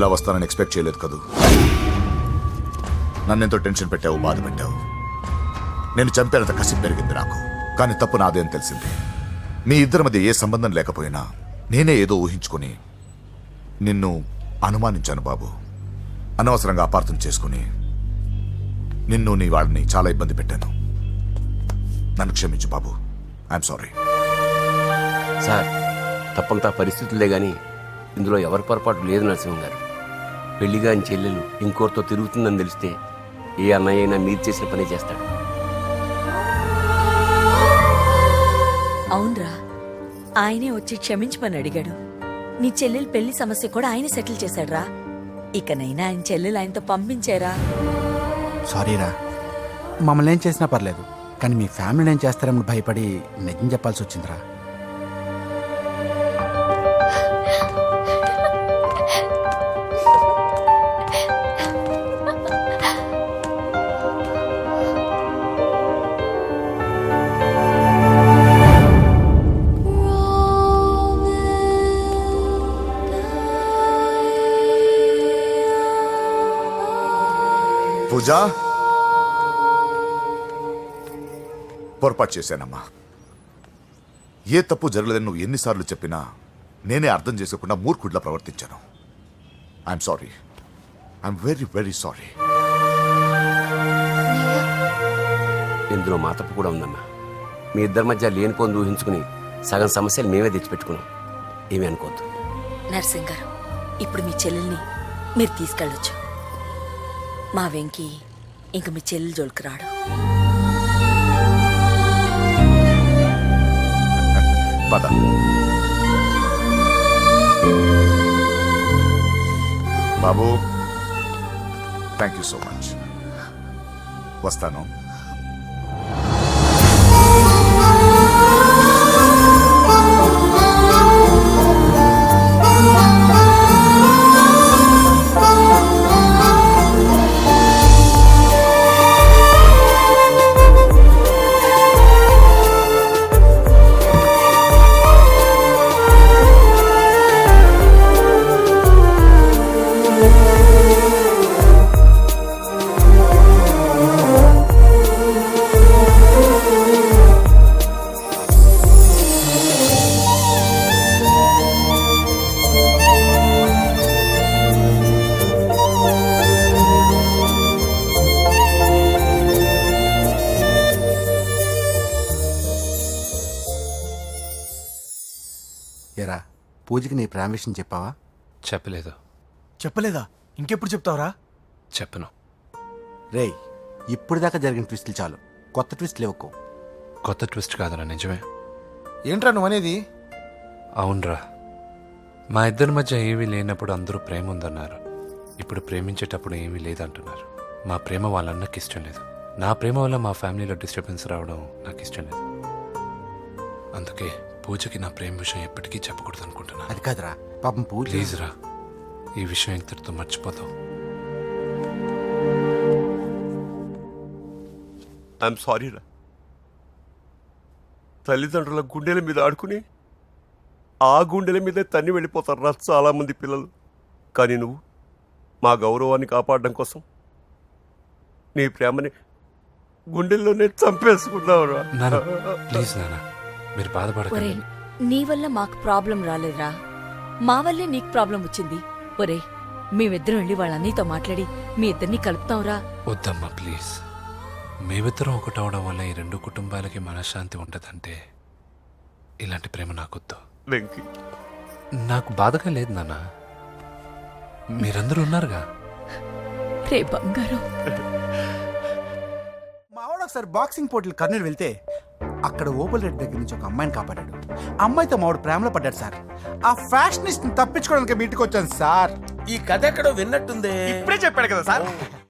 ఇలా వస్తానని ఎక్స్పెక్ట్ చేయలేదు కదూ. నన్నెంతో టెన్షన్ పెట్టావు, బాధ పెట్టావు. నేను చంపేంత కసి పెరిగింది నాకు. కానీ తప్పు నాదే అని తెలిసింది. మీ ఇద్దరి మధ్య ఏ సంబంధం లేకపోయినా నేనే ఏదో ఊహించుకొని నిన్ను అనుమానించాను బాబు. అనవసరంగా అపార్థం చేసుకుని నిన్ను నీ వాళ్ళని చాలా ఇబ్బంది పెట్టాను. నన్ను క్షమించు బాబు. I'm sorry. సార్, తప్పంతా పరిస్థితులే గాని ఇందులో ఎవరి పొరపాటు లేదు నరసింహం గారు. పెళ్లిగాని చెల్లెలు ఇంకోరితో తిరుగుతుందని తెలిస్తే ఏ అన్నయ్య అయినా మీరు చేసిన పనే చేస్తాడు. అవునరా, ఆయనే వచ్చి క్షమించమని అడిగాడు. నీ చెల్లెలు పెళ్లి సమస్య కూడా ఆయన సెటిల్ చేశాడ్రా. ఇకనైనా ఆయన చెల్లెలు ఆయనతో పంపించారా? సారీరా, మమ్మల్ని ఏం చేసినా పర్లేదు, కానీ మీ ఫ్యామిలీని ఏం చేస్తారని భయపడి నిజం చెప్పాల్సి వచ్చిందిరా. పూజా, పొరపాటు చేశానమ్మా. ఏ తప్పు జరగలేదని నువ్వు ఎన్నిసార్లు చెప్పినా నేనే అర్థం చేసుకోకుండా మూర్ఖుడిలా ప్రవర్తించాను. I'm sorry. I'm very very sorry. ఇందులో మా తప్పు కూడా ఉందమ్మా. మీ ఇద్దరి మధ్య లేనిపోని ఊహించుకుని సగం సమస్యలు మేమే తెచ్చిపెట్టుకున్నాం. ఏమీ అనుకోవద్దు. నర్సింగ్ గారు, ఇప్పుడు మీ చెల్లెల్ని మీరు తీసుకెళ్ళొచ్చు. మా వెంకీ ఇంక మీ చెల్లెలు జోలికి రాడు. పద. బాబు, థ్యాంక్ యూ సో మచ్. వస్తాను. ఎరా, పూజకి నీ ప్రేమ విషయం చెప్పావా? చెప్పలేదు. చెప్పలేదా? ఇంకెప్పుడు చెప్తావురా? చెప్పను. రేయ్, ఇప్పుడు దాకా జరిగిన ట్విస్టులు చాలు, కొత్త ట్విస్ట్ లేవుకో. కొత్త ట్విస్ట్ కాదురా, నిజమే. ఏంట్రా నువ్వు అనేది? అవునరా, మా ఇద్దరి మధ్య ఏమీ లేనప్పుడు అందరూ ప్రేమ ఉందన్నారు. ఇప్పుడు ప్రేమించేటప్పుడు ఏమీ లేదంటున్నారు. మా ప్రేమ వాళ్ళన్నకి ఇష్టం లేదు. నా ప్రేమ వల్ల మా ఫ్యామిలీలో డిస్టర్బెన్స్ రావడం నాకు ఇష్టం లేదు. అందుకే పూజకి నా ప్రేమ విషయం ఎప్పటికీ చెప్పకూడదు అనుకుంటున్నా. అది కాదురా, పాపం పూజ. ప్లీజ్ రా, ఈ విషయం ఇంతటితో మర్చిపోతాం. ఐఎమ్ సారీ రా. తల్లిదండ్రుల గుండెల మీద ఆడుకుని ఆ గుండెల మీద తన్ని వెళ్ళిపోతారు రా చాలా మంది పిల్లలు. కానీ నువ్వు మా గౌరవాన్ని కాపాడడం కోసం నీ ప్రేమని గుండెల్లోనే చంపేసుకున్నావు రా. నాన్న, ప్లీజ్ నాన్న, మీరు ఒరే, బాధపడకండి. నీ వల్ల మాకు ప్రాబ్లం రాలేదురా, మా వల్లే నీకు ప్రాబ్లం వచ్చింది. ఒరే, మేమిద్దరం వెళ్ళి వాళ్ళ అన్నయ్యతో మాట్లాడి మీ ఇద్దరిని కలుపుతాంరా. వద్దమ్మా, ప్లీజ్. మేమిద్దరం ఒకటవడం వల్ల ఈ రెండు కుటుంబాలకి మనశ్శాంతి ఉండదంటే ఇలాంటి ప్రేమ నాకొద్దు. వెంకీ, నాకు బాధగా లేదు నాన్న, మీరందరూ ఉన్నారుగా. రే బంగారం, మా ఆవిడ ఒకసారి బాక్సింగ్ పోటీలు కర్నూలు వెళ్తే అక్కడ ఓబుల్ రెడ్డి దగ్గర నుంచి ఒక అమ్మాయిని కాపాడాడు. అమ్మాయితో మావాడు ప్రేమలో పడ్డాడు సార్. ఆ ఫ్యాషనిస్ట్ తప్పించుకోవడానికి మీటికి వచ్చాను సార్. ఈ కథ ఎక్కడో విన్నట్టుంది. ఇప్పుడే చెప్పాడు కదా సార్.